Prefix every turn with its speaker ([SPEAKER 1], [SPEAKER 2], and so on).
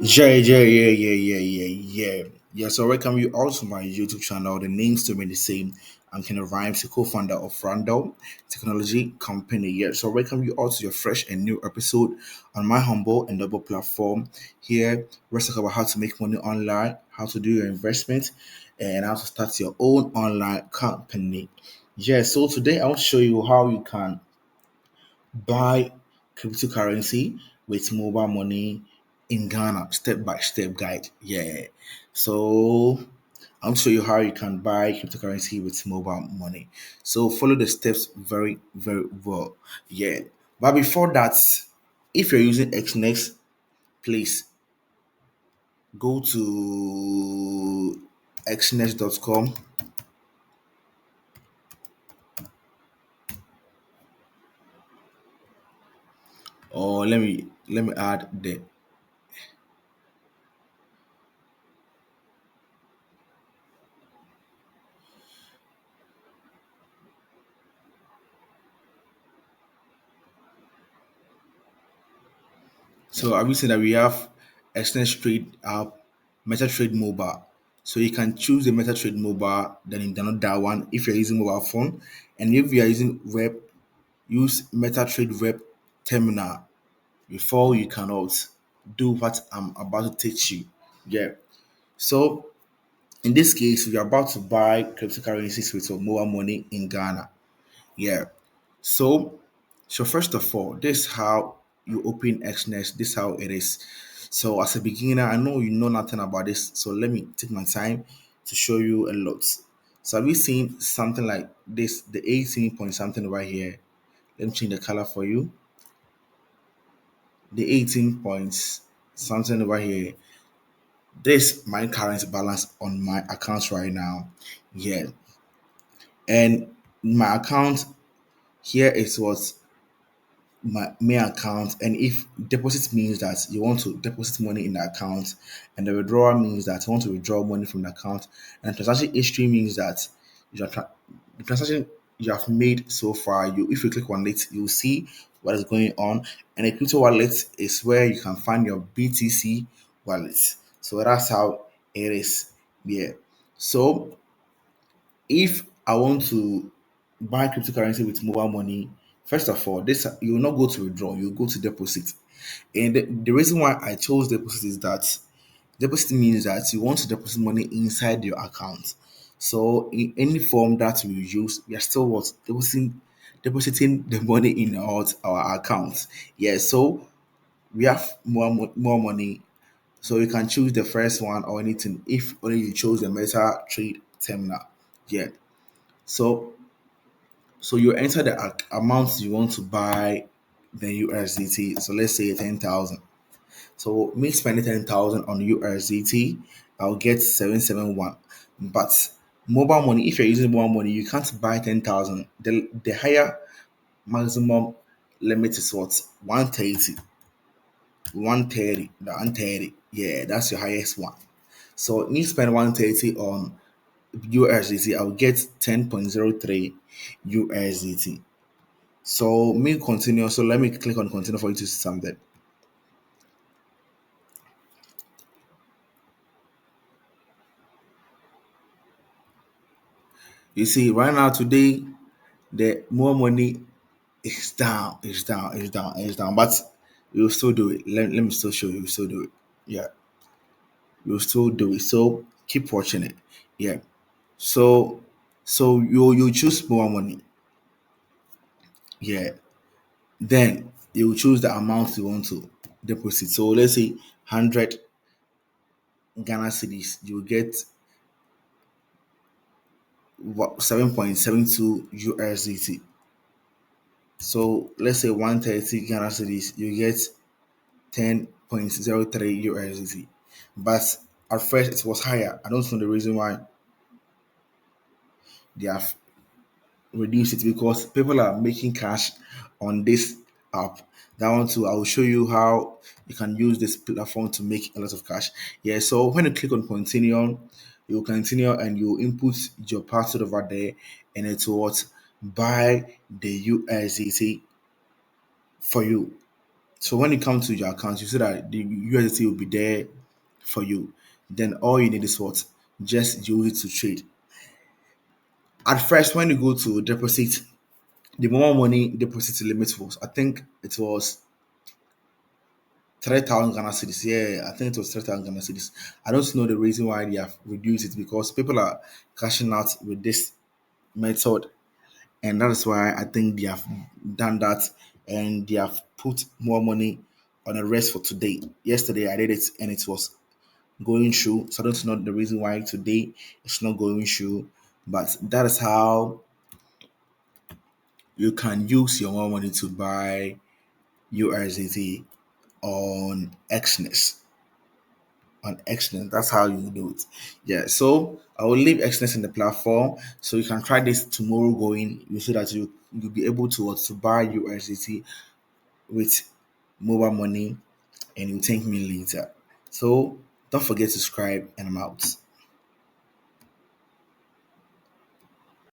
[SPEAKER 1] Yeah. So welcome you all to my YouTube channel. The names to me the same. I'm Ken Rhymes, the co-founder of Random Technology Company. Yeah. So welcome you all to your fresh and new episode on my humble and double platform. Here, we're talking about how to make money online, how to do your investment, and how to start your own online company. Yeah. So today I'll show you how you can buy cryptocurrency with mobile money in Ghana, step by step guide. Yeah. So I'll show you how you can buy cryptocurrency with mobile money. So follow the steps very well. Yeah. But before that, if you're using XNext, please go to xnext.com, or let me add the. So I will say that we have Exchange Trade app, MetaTrade mobile. So you can choose the MetaTrade mobile, then you download that one if you're using mobile phone. And if you are using web, use MetaTrade web terminal before you cannot do what I'm about to teach you. Yeah. So in this case, we are about to buy cryptocurrencies with your mobile money in Ghana. Yeah. So, so first of all, this is how you open XNet. This is how it is. So as a beginner, I know you know nothing about this. So let me take my time to show you a lot. So have you seen something like this, the 18 point something right here? Let me change the color for you. The 18 points something right here. This my current balance on my account right now. Yeah. And my account here is what my main account. And if deposit means that you want to deposit money in the account, and the withdrawal means that you want to withdraw money from the account, and transaction history means that your the transaction you have made so far, you if you click on it you'll see what is going on. And a crypto wallet is where you can find your BTC wallet. So that's how it is. Yeah. So if I want to buy cryptocurrency with mobile money, first of all, this you will not go to withdraw, you go to deposit. And the reason why I chose deposit is that deposit means that you want to deposit money inside your account. So in any form that we use, we are still what depositing the money in our account. Yeah, so we have more money. So you can choose the first one or anything if only you chose the Meta Trade Terminal. Yeah. So you enter the amount you want to buy the USDT. So let's say 10,000. So me spending 10,000 on USDT, I'll get 771. But mobile money, if you're using mobile money, you can't buy 10,000. The higher maximum limit is what? 130. 130. The 130. Yeah, that's your highest one. So me spend 130 on USDT, I'll get 10.03 USDT. So me continue. So let me click on continue for you to see something. You see, right now today, the more money is down, is down. But you'll still do it. Let me still show you. You'll still do it. Yeah, you'll still do it. So keep watching it. Yeah. So you choose more money. Yeah. Then you choose the amount you want to deposit. So let's say 100 Ghana cedis. You get 7.72 USDT. So let's say 130 Ghana cedis, you get 10.03 USDT. But at first it was higher. I don't know the reason why they have reduced it, because people are making cash on this app. That one too, I will show you how you can use this platform to make a lot of cash. Yeah, so when you click on continue, you continue and you input your password over there, and it's what buy the USDT for you. So when you come to your account, you see that the USDT will be there for you. Then all you need is what? Just use it to trade. At first, when you go to deposit, the more money deposit limit was, I think it was 3,000 Ghana cedis. Yeah, I think it was 3,000 Ghana cedis. I don't know the reason why they have reduced it, because people are cashing out with this method, and that is why I think they have done that, and they have put more money on the rest for today. Yesterday I did it and it was going through, so I don't know the reason why today it's not going through, but that is how you can use your more money to buy USDT on Xness. On Xness, that's how you do it. Yeah, so I will leave Xness in the platform, so you can try this tomorrow going. You see that you'll be able to buy USDT with mobile money, and you thank me later. So don't forget to subscribe, and I'm out.